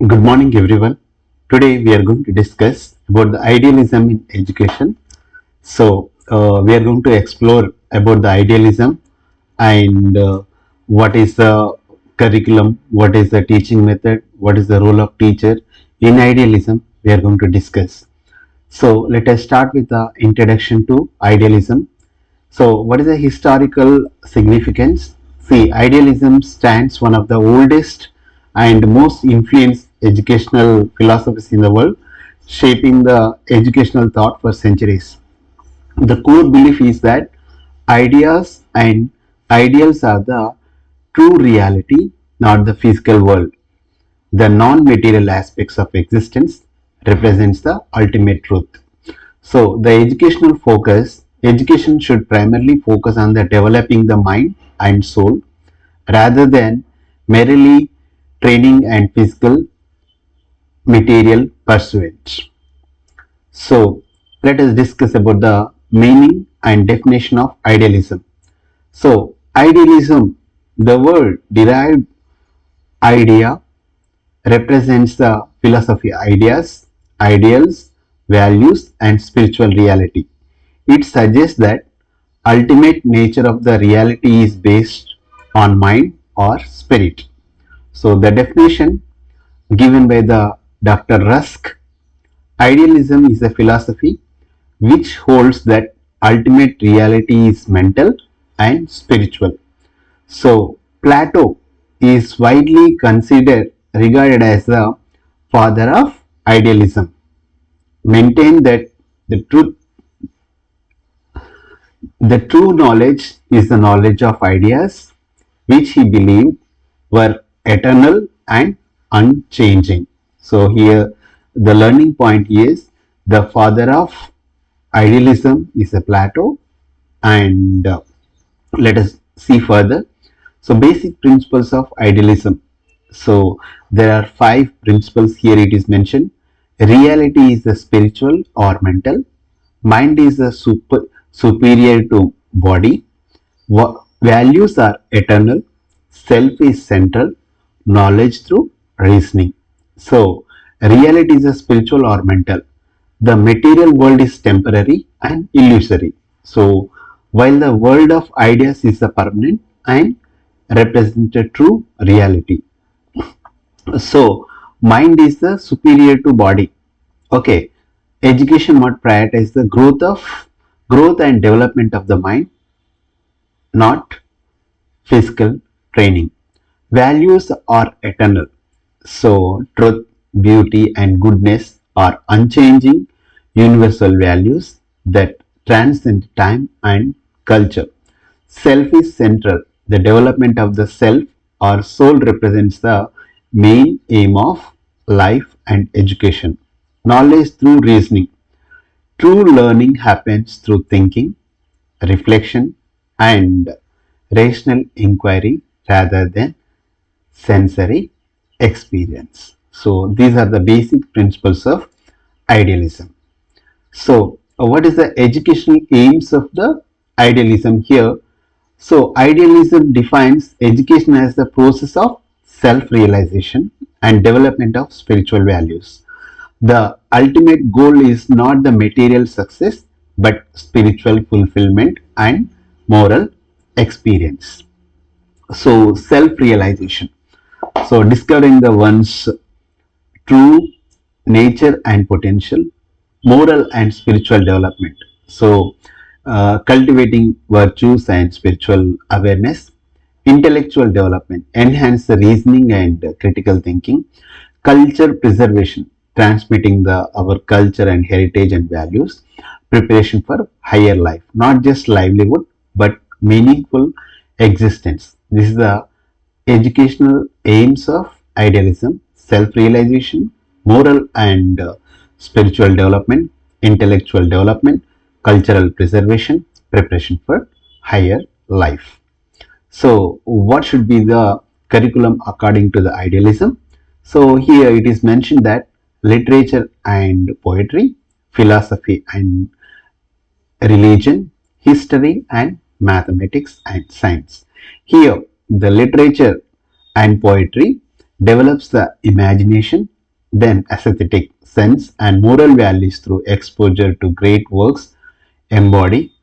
Good morning, everyone. Today we are going to discuss about the idealism in education. We are going to explore about the idealism and what is the curriculum, what is the teaching method, what is the role of teacher in idealism. We are going to discuss. So, let us start with the introduction to idealism. So, what is the historical significance? See, idealism stands one of the oldest and most influenced educational philosophies in the world, shaping the educational thought for centuries. The core belief is that ideas and ideals are the true reality, not the physical world. The non-material aspects of existence represents the ultimate truth. So the education should primarily focus on the developing the mind and soul rather than merely training and physical material pursuits. So let us discuss about the meaning and definition of idealism. So idealism, the word derived idea represents the philosophy ideas, ideals, values and spiritual reality. It suggests that ultimate nature of the reality is based on mind or spirit. So the definition given by the Dr. Rusk, idealism is a philosophy which holds that ultimate reality is mental and spiritual. So Plato is widely considered regarded as the father of idealism. Maintained that the truth the true knowledge is the knowledge of ideas which he believed were eternal and unchanging. So here the learning point is the father of idealism is a Plato, and let us see further. So basic principles of idealism. So there are five principles here it is mentioned. Reality is the spiritual or mental. Mind is the superior to body. Values are eternal. Self is central. Knowledge through reasoning. So reality is a spiritual or mental. The material world is temporary and illusory. So while the world of ideas is a permanent and represents a true reality. So mind is the superior to body. Okay, education must prioritize the growth and development of the mind, not physical training. Values are eternal. So truth, beauty and goodness are unchanging universal values that transcend time and culture. Self is central. The development of the self or soul represents the main aim of life and education. Knowledge through reasoning. True learning happens through thinking, reflection, and rational inquiry rather than sensory experience. So, these are the basic principles of idealism. So, what is the educational aims of the idealism here? So, idealism defines education as the process of self realization and development of spiritual values. The ultimate goal is not the material success but spiritual fulfillment and moral experience. So, self realization. So, discovering the one's true nature and potential, moral and spiritual development. So, cultivating virtues and spiritual awareness, intellectual development, enhance the reasoning and critical thinking, culture preservation, transmitting the our culture and heritage and values, preparation for higher life, not just livelihood but meaningful existence. This is the educational aims of idealism: self-realization, moral and spiritual development, intellectual development, cultural preservation, preparation for higher life. So, what should be the curriculum according to the idealism? So, here it is mentioned that literature and poetry, philosophy and religion, history and mathematics and science. Here, the literature and poetry develops the imagination then aesthetic sense and moral values through exposure to great works embody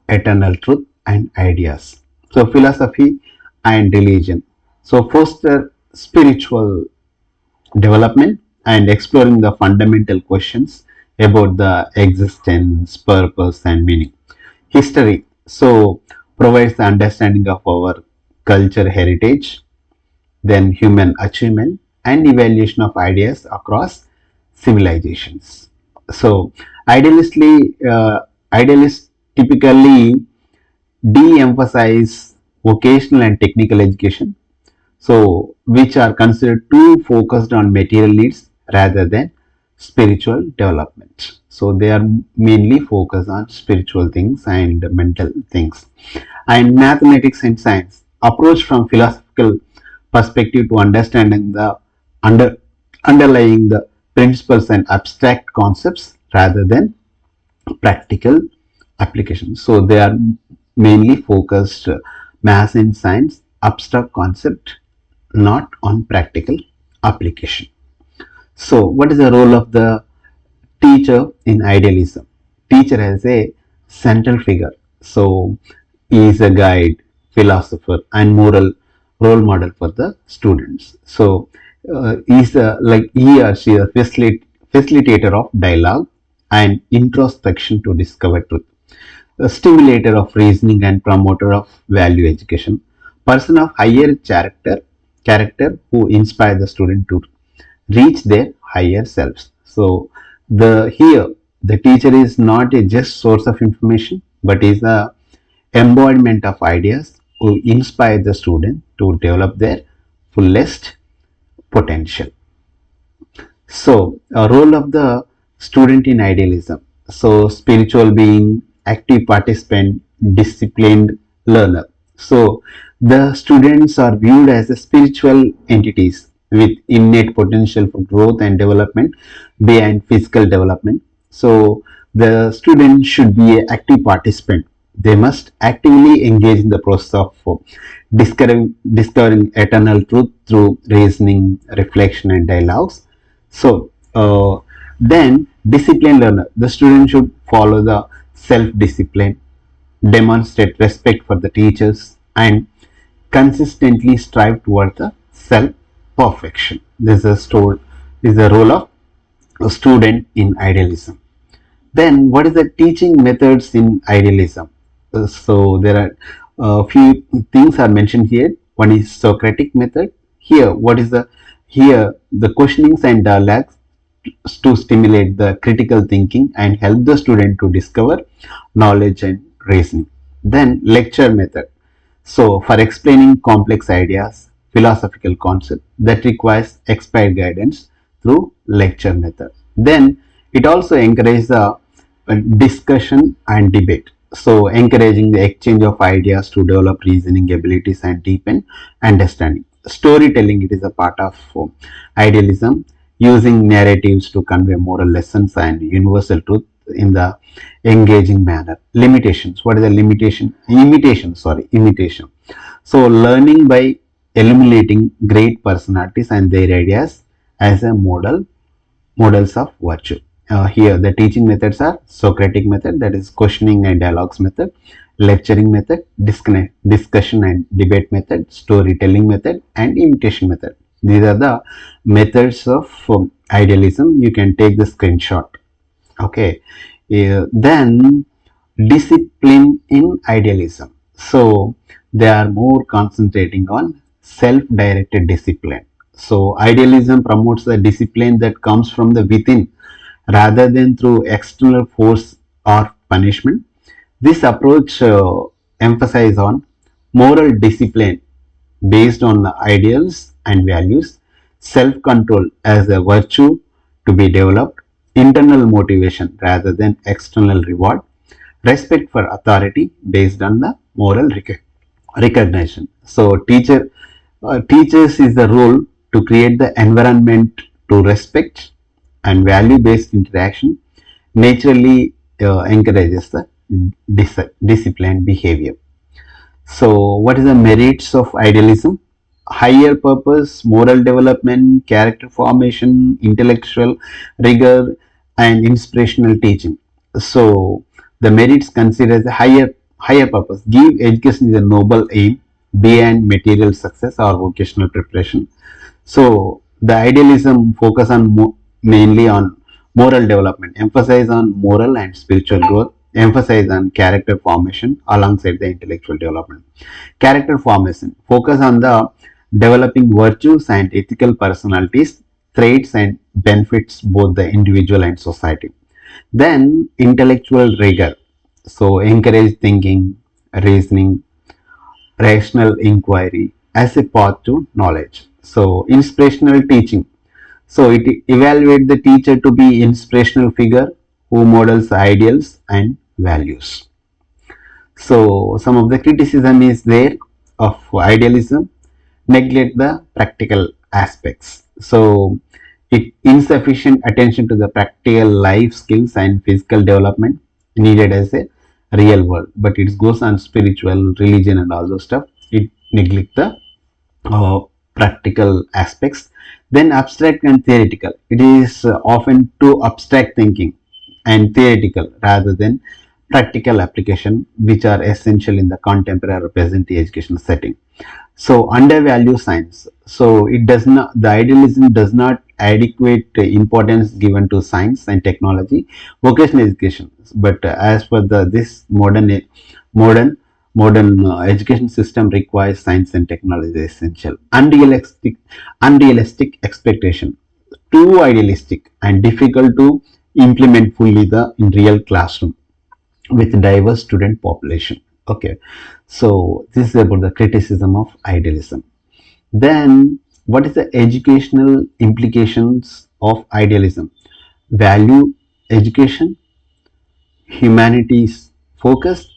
eternal truth and ideas. So philosophy and religion. So foster spiritual development and exploring the fundamental questions about the existence, purpose, and meaning. History so provides the understanding of our culture heritage, then human achievement and evaluation of ideas across civilizations. So idealists typically de-emphasize vocational and technical education, so which are considered too focused on material needs rather than spiritual development. So they are mainly focused on spiritual things and mental things. And mathematics and science approach from philosophical perspective to understanding the under, underlying the principles and abstract concepts rather than practical applications. So they are mainly focused math and science abstract concept, not on practical application. So what is the role of the teacher in idealism? Teacher as a central figure. So he is a guide, philosopher, and moral role model for the students. So is like he or she a facilitator of dialogue and introspection to discover truth, a stimulator of reasoning and promoter of value education, person of higher character who inspire the student to reach their higher selves. So the here the teacher is not a just source of information, but is the embodiment of ideas who inspire the student to develop their fullest potential. So, a role of the student in idealism. So, spiritual being, active participant, disciplined learner. So, the students are viewed as a spiritual entities with innate potential for growth and development beyond physical development. So, the student should be an active participant. They must actively engage in the process of discovering eternal truth through reasoning, reflection, and dialogues. So then discipline learner, the student should follow the self-discipline, demonstrate respect for the teachers, and consistently strive toward the self-perfection. This is the role of a student in idealism. Then, what is the teaching methods in idealism? So there are a few things are mentioned here. One is Socratic method. Here the questionings and dialogues to stimulate the critical thinking and help the student to discover knowledge and reasoning. Then lecture method. So for explaining complex ideas, philosophical concepts that requires expert guidance through lecture method. Then it also encourages the discussion and debate. So encouraging the exchange of ideas to develop reasoning abilities and deepen understanding. Storytelling, it is a part of idealism, using narratives to convey moral lessons and universal truth in the engaging manner. Limitations. What is the limitation? Imitation. So learning by eliminating great personalities and their ideas as a models of virtue. Here the teaching methods are Socratic method, that is questioning and dialogues method, lecturing method, discussion and debate method, storytelling method, and imitation method. These are the methods of idealism. You can take the screenshot. Okay. Then discipline in idealism. So they are more concentrating on self-directed discipline. So idealism promotes the discipline that comes from the within rather than through external force or punishment. This approach emphasizes on moral discipline based on the ideals and values, self-control as a virtue to be developed, internal motivation rather than external reward, respect for authority based on the moral recognition. So teachers is the role to create the environment to respect and value-based interaction naturally encourages the disciplined behavior. So what is the merits of idealism? higher purpose, moral development, character formation, intellectual rigor, and inspirational teaching. So the merits consider the higher purpose. Give education is a noble aim beyond material success or vocational preparation. So the idealism focus on mainly on moral development, emphasize on moral and spiritual growth, emphasize on character formation alongside the intellectual development. Character formation focus on the developing virtues and ethical personalities, traits and benefits both the individual and society. Then intellectual rigor. So encourage thinking, reasoning, rational inquiry as a path to knowledge. So inspirational teaching. So it evaluate the teacher to be inspirational figure who models ideals and values. So some of the criticism is there of idealism, neglect the practical aspects. So it insufficient attention to the practical life skills and physical development needed as a real world, but it goes on spiritual, religion and all those stuff. It neglect the uh, practical aspects. Then abstract and theoretical. It is often too abstract thinking and theoretical rather than practical application, which are essential in the contemporary or present educational setting. So undervalue science. So it does not, the idealism does not adequate importance given to science and technology, vocational education. But as per the this modern education system requires science and technology is essential. Unrealistic expectation, too idealistic and difficult to implement fully the in real classroom with diverse student population. Okay, so this is about the criticism of idealism. Then what is the educational implications of idealism? Value education, humanities focus,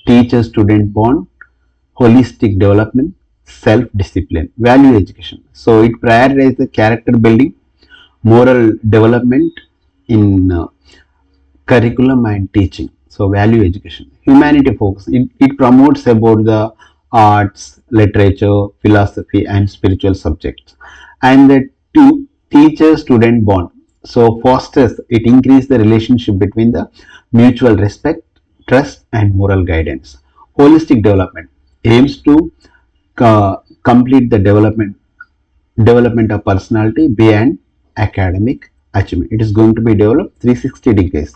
teacher student bond, holistic development, self discipline. Value education, so it prioritizes the character building, moral development in curriculum and teaching. So value education, humanity focus, it promotes about the arts, literature, philosophy and spiritual subjects. And the teacher student bond, so fosters, it increases the relationship between the mutual respect, trust and moral guidance. Holistic development aims to complete the development of personality beyond academic achievement. It is going to be developed 360 degrees.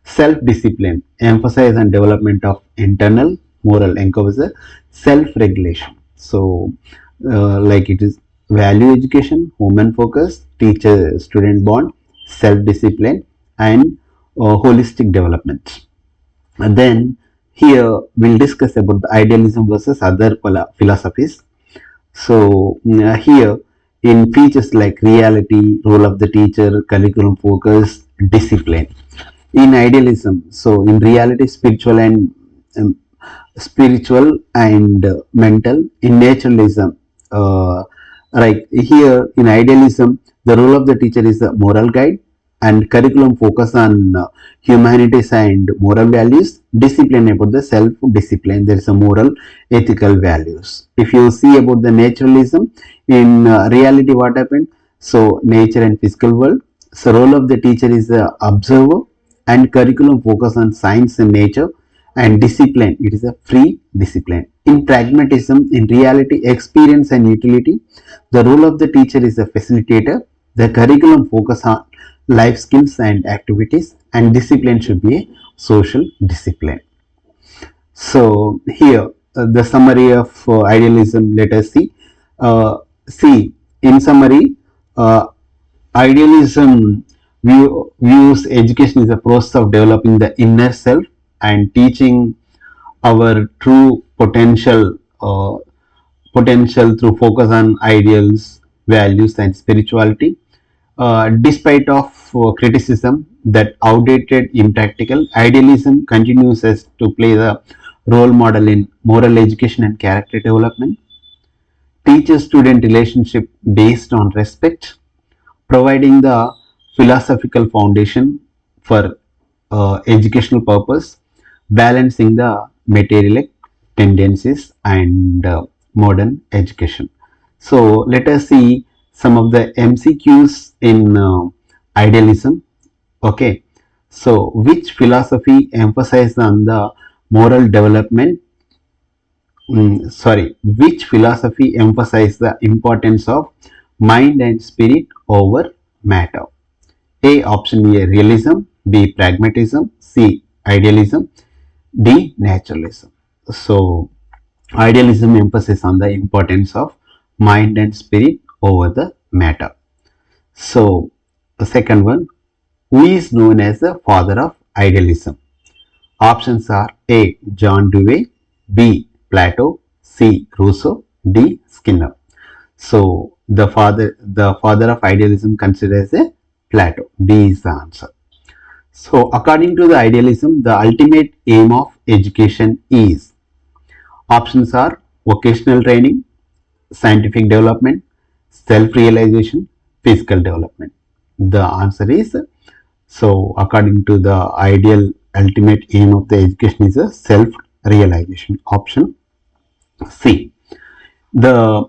Self-discipline, emphasis on development of internal moral, encourages self-regulation. So, like it is value education, human focus, teacher-student bond, self-discipline, and holistic development. And then here we'll discuss about the idealism versus other philosophies. So here in features like reality, role of the teacher, curriculum focus, discipline. In idealism, so in reality, um, spiritual and mental. In naturalism, right here in idealism, the role of the teacher is a moral guide, and curriculum focus on humanities and moral values. Discipline about the self discipline. There is a moral, ethical values. If you see about the naturalism, in reality, what happened? So nature and physical world. So role of the teacher is the observer, and curriculum focus on science and nature. And discipline, it is a free discipline. In pragmatism, in reality, experience and utility, the role of the teacher is a facilitator. The curriculum focus on life skills and activities, and discipline should be a social discipline. So here the summary of idealism, let us see. See, in summary, uh, idealism views education is a process of developing the inner self and teaching our true potential through focus on ideals, values, and spirituality. Despite of criticism that outdated, impractical, idealism continues as to play the role model in moral education and character development. Teacher-student relationship based on respect, providing the philosophical foundation for educational purpose, balancing the materialistic tendencies and modern education. So let us see some of the MCQs in idealism. Okay, so which philosophy emphasizes on the moral development? Which philosophy emphasizes the importance of mind and spirit over matter? A option A realism, B pragmatism, C idealism, D naturalism. So idealism emphasizes on the importance of mind and spirit over the matter. So the second one, who is known as the father of idealism? Options are A. John Dewey, B. Plato, C. Rousseau, D. Skinner. So the father of idealism considered as a Plato. B is the answer. So according to the idealism, the ultimate aim of education is, options are vocational training, scientific development, self-realization, physical development. The answer is, so according to the ideal ultimate aim of the education is a self-realization. Option C. The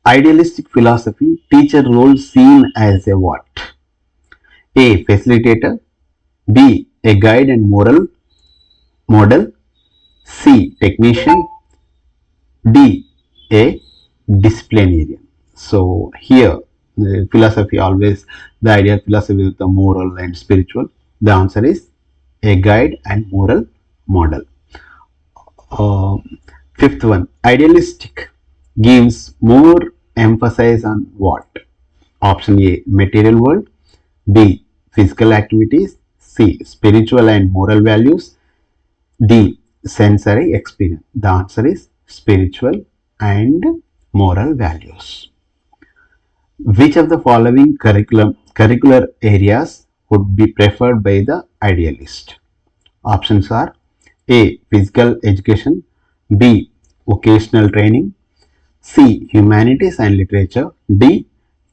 idealistic philosophy teacher role seen as a what? A. Facilitator, B. A guide and moral model, C. Technician, D. A disciplinarian. So here the philosophy always, the ideal philosophy is the moral and spiritual. The answer is a guide and moral model. Uh, Fifth one, idealistic gives more emphasis on what? Option A material world, B physical activities, C spiritual and moral values, D sensory experience. The answer is spiritual and moral values. Which of the following curricular areas would be preferred by the idealist? Options are A. Physical education, B. Vocational training, C. Humanities and literature, D.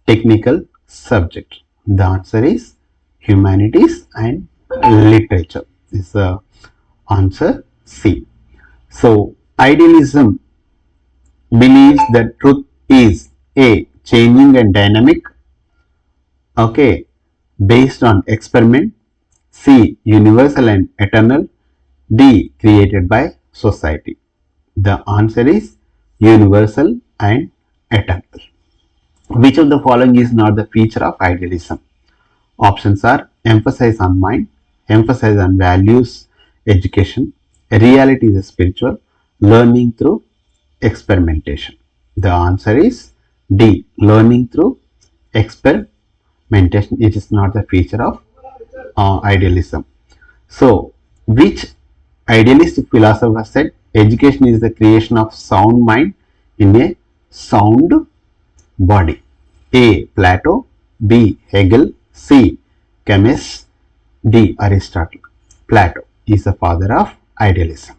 Technical subject. The answer is humanities and literature is the answer C. So idealism believes that truth is A. Changing and dynamic, okay, based on experiment, C. Universal and eternal, D. Created by society. The answer is universal and eternal. Which of the following is not the feature of idealism? Options are emphasis on mind, emphasis on values, education, reality is spiritual, learning through experimentation. The answer is D. Learning through experimentation. It is not the feature of idealism. So, which idealistic philosopher said education is the creation of sound mind in a sound body? A. Plato, B. Hegel, C. Chemist, D. Aristotle. Plato is the father of idealism.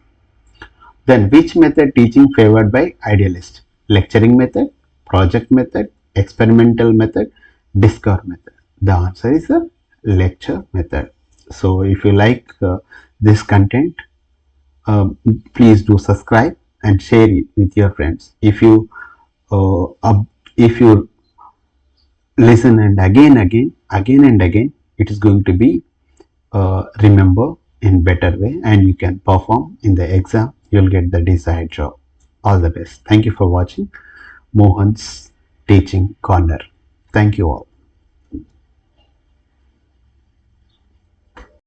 Then which method teaching favored by idealist? Lecturing method, project method, experimental method, discover method. The answer is the lecture method. So if you like this content, please do subscribe and share it with your friends. If you listen and again and again, it is going to be remember in better way, and you can perform in the exam. You'll get the desired job. All the best. Thank you for watching Mohan's Teaching Corner. Thank you all.